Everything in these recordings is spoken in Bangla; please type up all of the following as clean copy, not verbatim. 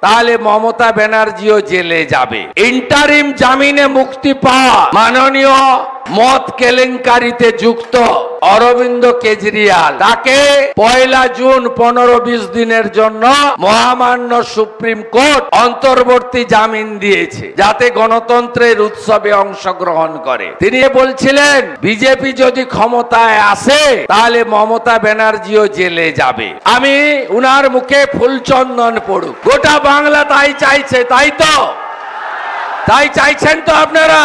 তাহলে মমতা ব্যানার্জিও জেলে যাবে। ইন্টারিম জামিনে মুক্তি পাওয়া মাননীয় মদ কেলেঙ্কারিতে যুক্ত অরবিন্দ কেজরিওয়াল, তাকে 1 জুন 15-20 দিনের জন্য মহামান্য সুপ্রিম কোর্ট অন্তর্বর্তী জামিন দিয়েছে, যাতে গণতন্ত্রের উৎসবে অংশগ্রহণ করে। তিনি বলছিলেন বিজেপি যদি ক্ষমতায় আসে তাহলে মমতা ব্যানার্জিও জেলে যাবে। আমি উনার মুখে ফুলচন্দন পড়ুক, গোটা বাংলা তাই চাইছে, তাই তো? তাই চাইছেন তো আপনারা?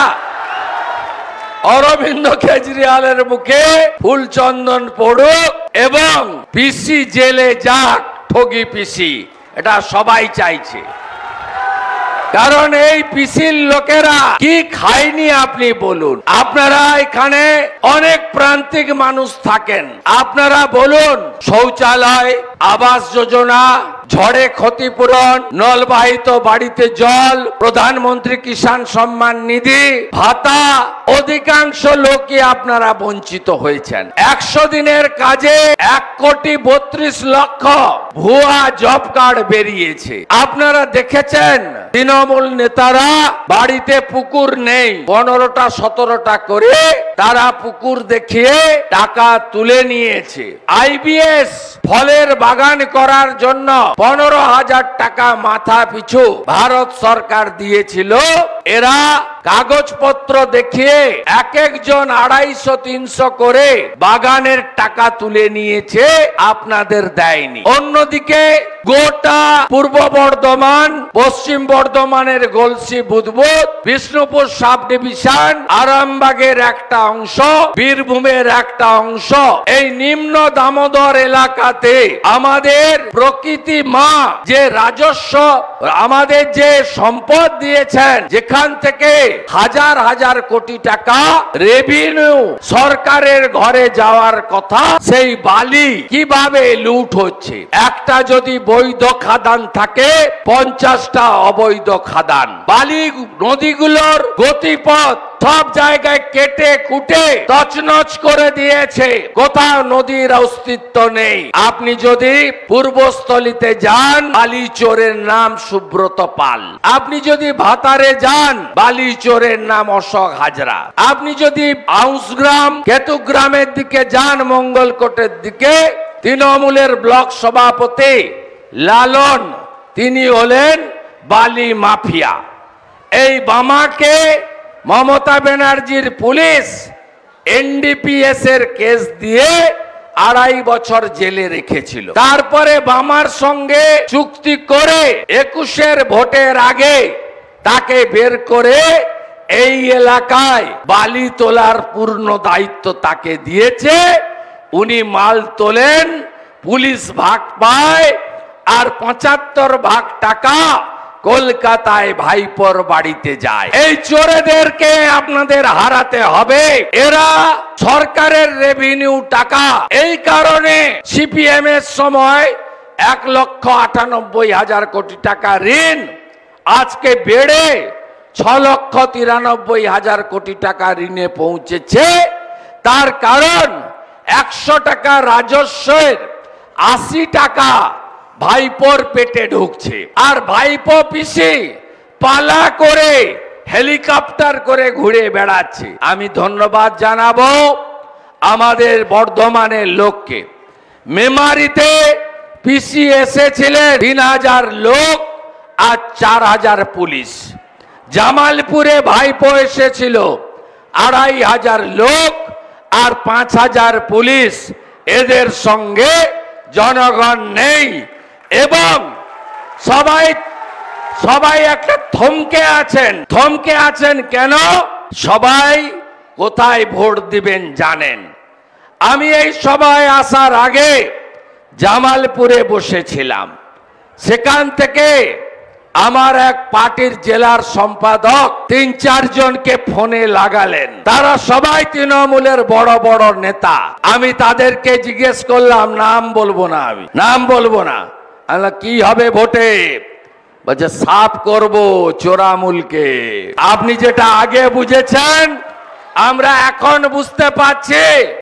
অরবিন্দ কেজরিওয়ালের মুখে ফুলচন্দন পড়ুক এবং পিসি জেলে যাক, ঠগি পিসি, এটা সবাই চাইছে। কারণ এই পিসির লোকেরা কি খায়নি আপনি বলুন? আপনারা এখানে অনেক প্রান্তিক মানুষ থাকেন, আপনারা বলুন শৌচালয়, আবাস যোজনা, ঝড়ে ক্ষতিপূরণ, নলবাহিত বাড়িতে জল, প্রধানমন্ত্রী কিষাণ সম্মান নিধি, ভাতা, অধিকাংশ লোকই আপনারা বঞ্চিত হয়েছেন। 100 দিনের কাজে 1,32,00,000 ভুয়া জব কার্ড বেরিয়েছে। আপনারা দেখেছেন তৃণমূল নেতারা বাড়িতে পুকুর নেই, 15টা 17টা করে তারা পুকুর দেখিয়ে টাকা তুলে নিয়েছে। আইবিএস ফলের বাগান করার জন্য 15,000 টাকা মাথা পিছু ভারত সরকার দিয়েছিল। এরা কাগজপত্র দেখিয়ে এক একজন 250-300 করে বাগানের টাকা তুলে নিয়েছে, আপনাদের দেয়নি। অন্যদিকে গোটা পূর্ব বর্ধমান, পশ্চিম বর্ধমানের গলসি বুদবুদ, বিষ্ণুপুর সাব ডিভিশন, আরামবাগের একটা অংশ, বীরভূমের একটা অংশ, এই নিম্ন দামোদর এলাকাতে আমাদের প্রকৃতি মা যে রাজস্ব, আমাদের যে সম্পদ দিয়েছেন, যেখান থেকে হাজার হাজার কোটি টাকা রেভিনিউ সরকারের ঘরে যাওয়ার কথা, সেই বালি কিভাবে লুট হচ্ছে। একটা যদি বৈধ খাদান থাকে, 50টা অবৈধ খাদান। বালি নদীগুলোর গতিপথ সব জায়গায় কেটে কুটে তছনছ করে দিয়েছে, কোথাও নদীর অস্তিত্ব নেই। আপনি যদি পূর্বস্থলীতে যান, বালি চোরের নাম সুব্রত পাল। আপনি যদি ভাতারে যান, বালি চোরের নাম অশোক হাজরা। আপনি যদি আউসগ্রাম, কেতুগ্রামের দিকে যান, মঙ্গলকোটের দিকে, তৃণমূলের ব্লক সভাপতি লালন, তিনি হলেন বালি মাফিয়া। এই বামাকে মমতা ব্যানার্জির পুলিশ এনডিপিএস এর কেস দিয়ে 2.5 বছর জেলে রেখেছিল। তারপরে বামার সঙ্গে চুক্তি করে 21-এর ভোটের আগে তাকে বের করে এই এলাকায় বালি তোলার পূর্ণ দায়িত্ব তাকে দিয়েছে। উনি মাল তোলেন, পুলিশ ভাগ পায়, আর 75 ভাগ টাকা কলকাতায় ভাইপোর বাড়িতে যায়। এই চোরেদেরকে আপনাদের হারাতে হবে। এরা সরকারের রেভিনিউ টাকা, এই কারণে সিপিএম এর সময় 1,98,000 কোটি টাকা ঋণ আজকে বেড়ে 6,93,000 কোটি টাকা ঋণে পৌঁছেছে। তার কারণ 100 টাকা রাজস্বের 80 টাকা ভাইপোর পেটে ঢুকছে, আর ভাইপো পিসি পালা করে হেলিকপ্টার করে ঘুরে বেড়াচ্ছে। আমি ধন্যবাদ জানাবো আমাদের বর্ধমানের লোককে। মেমারিতে পিসি এসেছিলেন 3,000 লোক আর 4,000 পুলিশ। জামালপুরে ভাইপো এসেছিল 2,500 লোক আর 5,000 পুলিশ। এদের সঙ্গে জনগণ নেই এবং সবাই একটা থমকে আছেন। কেন? সবাই কোথায় ভোট দিবেন জানেন। আমি এই সভায় আসার আগে জামালপুরে বসেছিলাম। সেখান থেকে আমার এক পার্টির জেলার সম্পাদক 3-4 জনকে ফোনে লাগালেন। তারা সবাই তৃণমূলের বড় বড় নেতা। আমি তাদেরকে জিজ্ঞেস করলাম, নাম বলবো না, আমি নাম বলবো না। কি হবে ভোটে? বলছে সাফ করব চোরামুলকে। আপনি যেটা আগে বুঝেছেন, আমরা এখন বুঝতে পারছি।